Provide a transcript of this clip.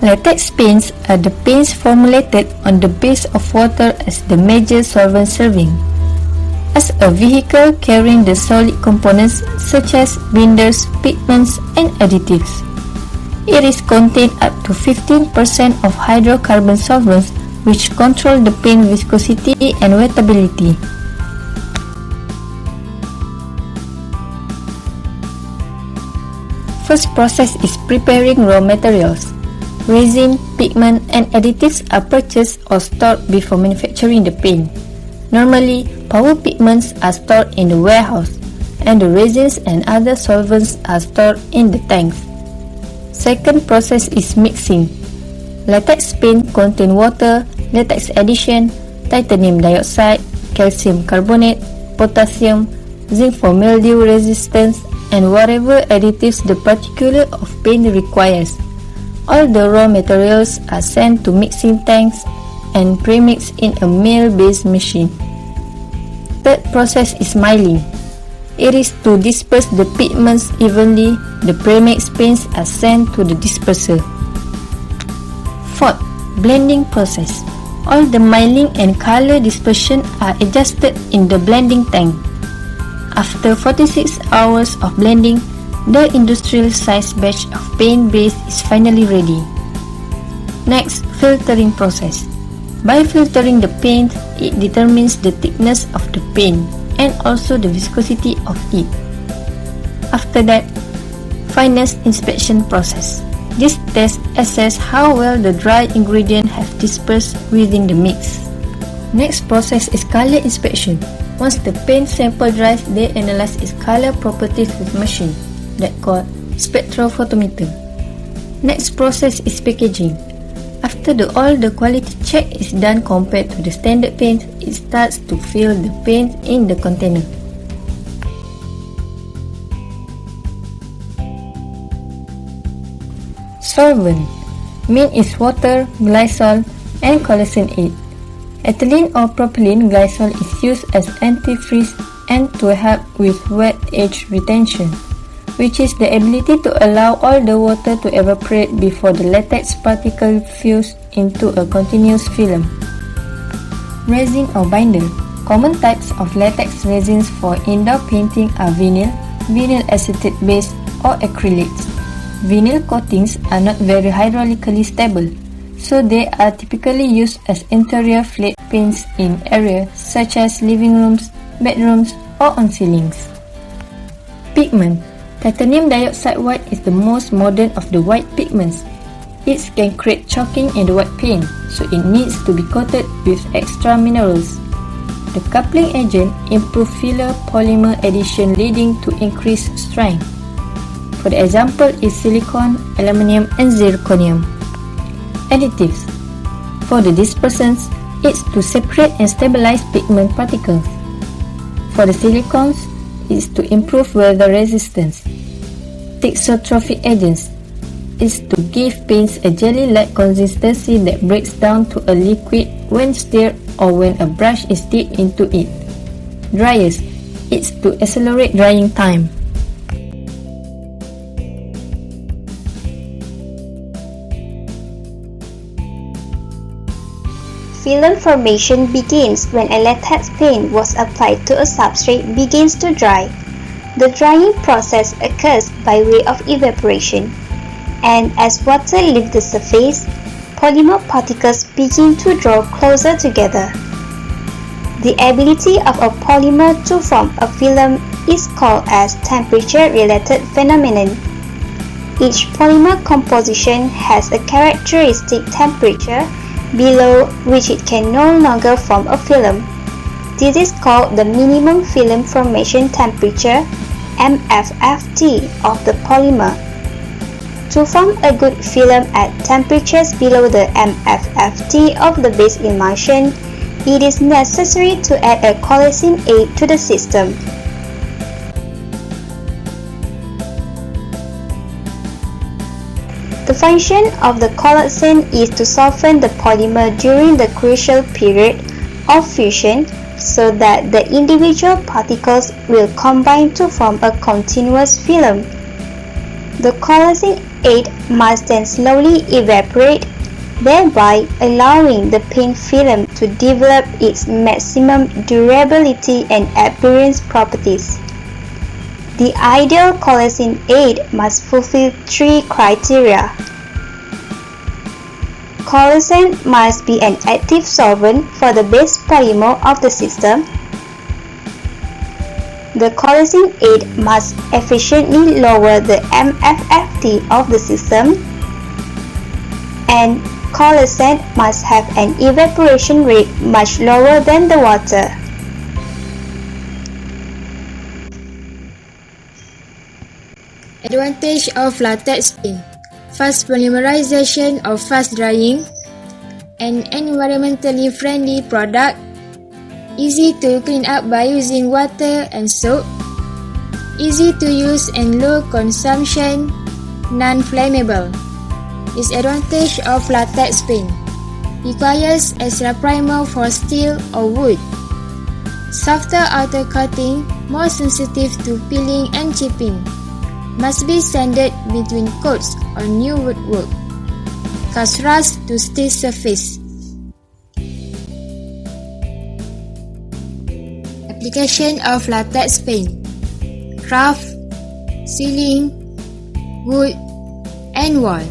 Latex paints are the paints formulated on the base of water as the major solvent serving. As a vehicle carrying the solid components such as binders, pigments, and additives. It is contained up to 15% of hydrocarbon solvents which control the paint viscosity and wettability. First process is preparing raw materials. Resin, pigment, and additives are purchased or stored before manufacturing the paint. Normally, powder pigments are stored in the warehouse, and the resins and other solvents are stored in the tanks. Second process is mixing. Latex paint contain water, latex addition, titanium dioxide, calcium carbonate, potassium, zinc for mildew resistance, and whatever additives the particular of paint requires. All the raw materials are sent to mixing tanks and premixed in a mill-based machine. Third process is milling. It is to disperse the pigments evenly. The premixed paints are sent to the disperser. Fourth, blending process. All the milling and color dispersion are adjusted in the blending tank. After 46 hours of blending, the industrial-sized batch of paint base is finally ready. Next, filtering process. By filtering the paint, it determines the thickness of the paint and also the viscosity of it. After that, finest inspection process. This test assesses how well the dry ingredients have dispersed within the mix. Next process is color inspection. Once the paint sample dries, they analyze its color properties with machine that called spectrophotometer. Next process is packaging. After all the quality check is done compared to the standard paint, it starts to fill the paint in the container. Solvent. Main is water, glycol, and coalescing aid. Ethylene or propylene glycol is used as antifreeze and to help with wet edge retention, which is the ability to allow all the water to evaporate before the latex particle fuse into a continuous film. Resin or binder. Common types of latex resins for indoor painting are vinyl, vinyl acetate base, or acrylates. Vinyl coatings are not very hydraulically stable, so they are typically used as interior flat paints in areas such as living rooms, bedrooms, or on ceilings. Pigment. Titanium dioxide white is the most modern of the white pigments. It can create chalking in the white paint, so it needs to be coated with extra minerals. The coupling agent improves filler polymer addition leading to increased strength. For the example is silicon, aluminum, and zirconium. Additives. For the dispersants, it's to separate and stabilize pigment particles. For the silicones, is to improve weather resistance. Thixotrophic agents is to give paints a jelly-like consistency that breaks down to a liquid when stirred or when a brush is dipped into it. Dryers is to accelerate drying time. Film formation begins when a latex paint was applied to a substrate begins to dry. The drying process occurs by way of evaporation, and as water leaves the surface, polymer particles begin to draw closer together. The ability of a polymer to form a film is called as temperature-related phenomenon. Each polymer composition has a characteristic temperature below which it can no longer form a film. This is called the minimum film formation temperature (MFFT) of the polymer. To form a good film at temperatures below the MFFT of the base emulsion, it is necessary to add a coalescing aid to the system. The function of the coalescent is to soften the polymer during the crucial period of fusion so that the individual particles will combine to form a continuous film. The coalescing aid must then slowly evaporate, thereby allowing the paint film to develop its maximum durability and appearance properties. The ideal coalescing aid must fulfill three criteria. Coalescent must be an active solvent for the base polymer of the system. The coalescing aid must efficiently lower the MFFT of the system, and coalescent must have an evaporation rate much lower than the water. Advantage of latex paint: fast polymerization of fast drying, an environmentally friendly product, easy to clean up by using water and soap, easy to use and low consumption, non-flammable. Disadvantage of latex paint: requires extra primer for steel or wood, softer outer coating, more sensitive to peeling and chipping, must be sanded between coats on new woodwork, cause rust to steel surface. Application of latex paint: craft, ceiling, wood, and wall.